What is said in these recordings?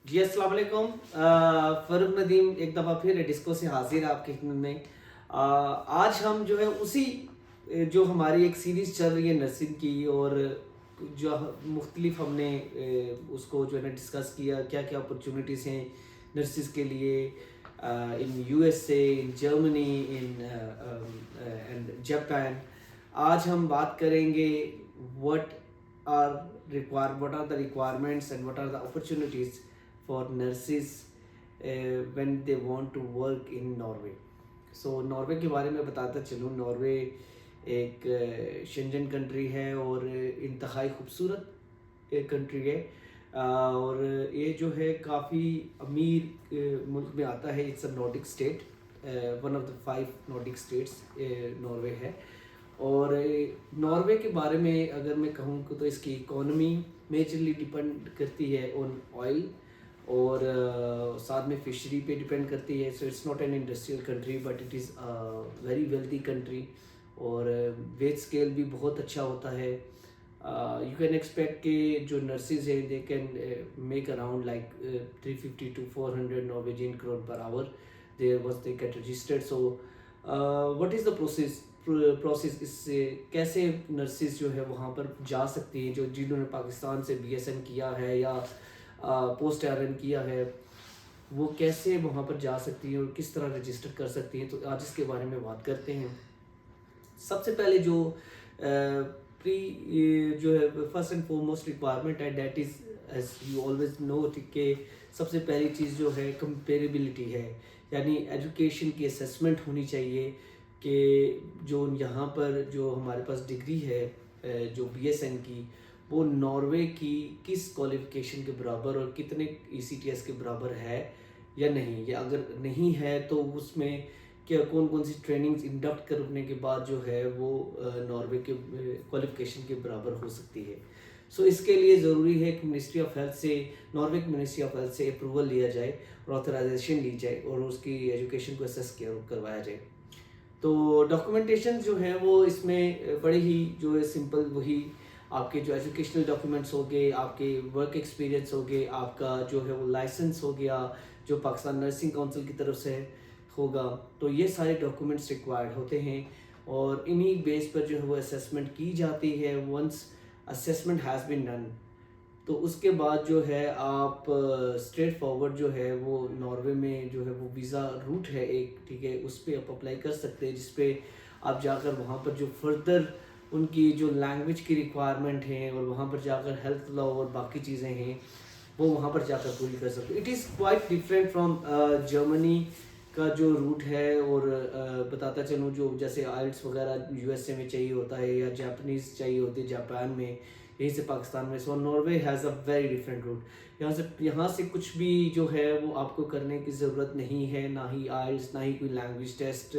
जी अस्सलाम वालेकुम। फ़रूक नदीम एक दफ़ा फिर डिस्को से हाजिर है आपकी खिदमत में। आज हम जो है उसी जो हमारी एक सीरीज़ चल रही है नर्सिंग की, और जो मुख्तलिफ हमने उसको जो है ना डिस्कस किया, क्या क्या अपॉर्चुनिटीज़ हैं नर्सिस के लिए in USA, in Germany, in and Japan. आज हम बात करेंगे what what are the requirements and what are the opportunities for nurses when they want to work in Norway. So Norway के बारे में बताता चलूँ। नॉर्वे एक शेंजन कंट्री है और इंतहाई खूबसूरत एक कंट्री है। और ये जो है काफ़ी अमीर मुल्क में आता है। It's a Nordic state, one of the 5 Nordic states Norway है। और नॉर्वे के बारे में अगर मैं कहूँ तो इसकी इकोनॉमी मेजरली डिपेंड करती है ऑन ऑयल, और साथ में फिशरी पे डिपेंड करती है। So it's not an industrial country but it is very wealthy country. और वेज स्केल भी बहुत अच्छा होता है। यू कैन एक्सपेक्ट कि जो नर्सिस हैं they can make around like 350 to 400 Norwegian crore per hour there was they get registered. So what is the process इससे कैसे नर्सिस जो है वहाँ पर जा सकती हैं, जो जिन्होंने पाकिस्तान से बीएसएन किया है या पोस्ट आयरन किया है, वो कैसे वहाँ पर जा सकती हैं और किस तरह रजिस्टर कर सकती हैं। तो आज इसके बारे में बात करते हैं। सबसे पहले जो प्री जो है फर्स्ट एंड फॉरमोस्ट रिक्वायरमेंट है, that is as you always know कि सबसे पहली चीज़ जो है कंपेरेबिलिटी है, यानी एजुकेशन की असेसमेंट होनी चाहिए कि जो यहाँ पर जो हमारे पास डिग्री है जो बीएसएन की, वो नॉर्वे की किस क्वालिफिकेशन के बराबर और कितने ईसीटीएस के बराबर है या नहीं। या अगर नहीं है तो उसमें क्या कौन कौन सी ट्रेनिंग्स इंडक्ट करने के बाद जो है वो नॉर्वे के क्वालिफिकेशन के बराबर हो सकती है। सो इसके लिए ज़रूरी है कि मिनिस्ट्री ऑफ हेल्थ से, नॉर्वे की मिनिस्ट्री ऑफ हेल्थ से अप्रूवल लिया जाए और ऑथराइजेशन ली जाए और उसकी एजुकेशन को असेस करवाया जाए। तो डॉक्यूमेंटेशन जो है वो इसमें बड़े ही जो है सिंपल, वही आपके जो एजुकेशनल डॉक्यूमेंट्स हो गए, आपके वर्क एक्सपीरियंस हो गए, आपका जो है वो लाइसेंस हो गया जो पाकिस्तान नर्सिंग काउंसिल की तरफ से होगा। तो ये सारे डॉक्यूमेंट्स रिक्वायर्ड होते हैं और इन्हीं बेस पर जो है वो असेसमेंट की जाती है। Once assessment has been done, तो उसके बाद जो है आप स्ट्रेट फॉरवर्ड जो है वो नॉर्वे में जो है वो वीज़ा रूट है एक, ठीक है, उस पर आप अप्लाई कर सकते हैं, जिस पे आप जाकर वहाँ पर जो फर्दर उनकी जो लैंग्वेज की रिक्वायरमेंट है और वहाँ पर जाकर हेल्थ लॉ और बाकी चीज़ें हैं वो वहाँ पर जाकर पूरी कर सकते हो। It is quite different from Germany का जो रूट है। और बताता चलूँ जो जैसे आइल्स वगैरह यूएसए में चाहिए होता है या जापानीज़ चाहिए होती है जापान में, यहीं से पाकिस्तान में। So Norway has a very different route. यहाँ से कुछ भी जो है वो आपको करने की ज़रूरत नहीं है, ना ही आइल्स, ना ही कोई लैंग्वेज टेस्ट,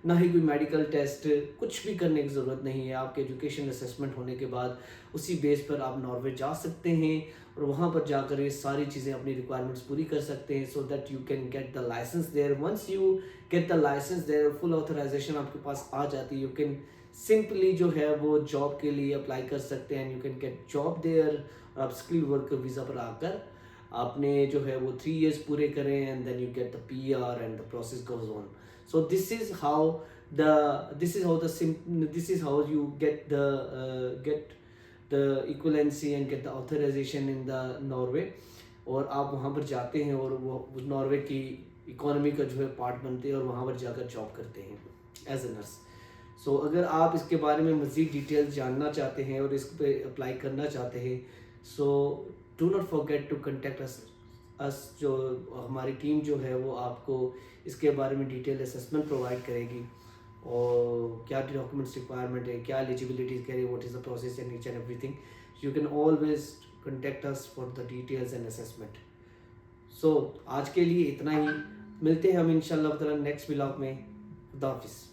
ना ही कोई मेडिकल टेस्ट, कुछ भी करने की ज़रूरत नहीं है। आपके एजुकेशन असेसमेंट होने के बाद उसी बेस पर आप नॉर्वे जा सकते हैं और वहाँ पर जाकर ये सारी चीज़ें अपनी रिक्वायरमेंट्स पूरी कर सकते हैं, so that you can get the license there. Once you get the license there, full authorization आपके पास आ जाती है, यू कैन सिंपली जो है वो जॉब के लिए अप्लाई कर सकते हैं। You can get job there. आप स्किल्ड वर्कर वीज़ा पर आकर आपने जो है वो 3 years पूरे करें and then you get the PR and the process goes on. So this is how this is how you get the equivalency and get the authorization in the Norway। और आप वहाँ पर जाते हैं और वो नॉर्वे की इकोनॉमी का जो है पार्ट बनते हैं और वहाँ पर जाकर जॉब करते हैं एज ए नर्स। सो अगर आप इसके बारे में मज़ीद डिटेल्स जानना चाहते हैं और इस पर अप्लाई करना चाहते हैं, so do not forget to contact us. जो हमारी टीम जो है वो आपको इसके बारे में डिटेल असेसमेंट प्रोवाइड करेगी और क्या डॉक्यूमेंट्स रिक्वायरमेंट है, क्या एलिजिबिलिटी कह रही है, what is the process and each and everything. You can always contact us for the details and assessment. So आज के लिए इतना ही। मिलते हैं हम इंशाल्लाह ताला नेक्स्ट व्लॉग में। खुदा हाफिज़।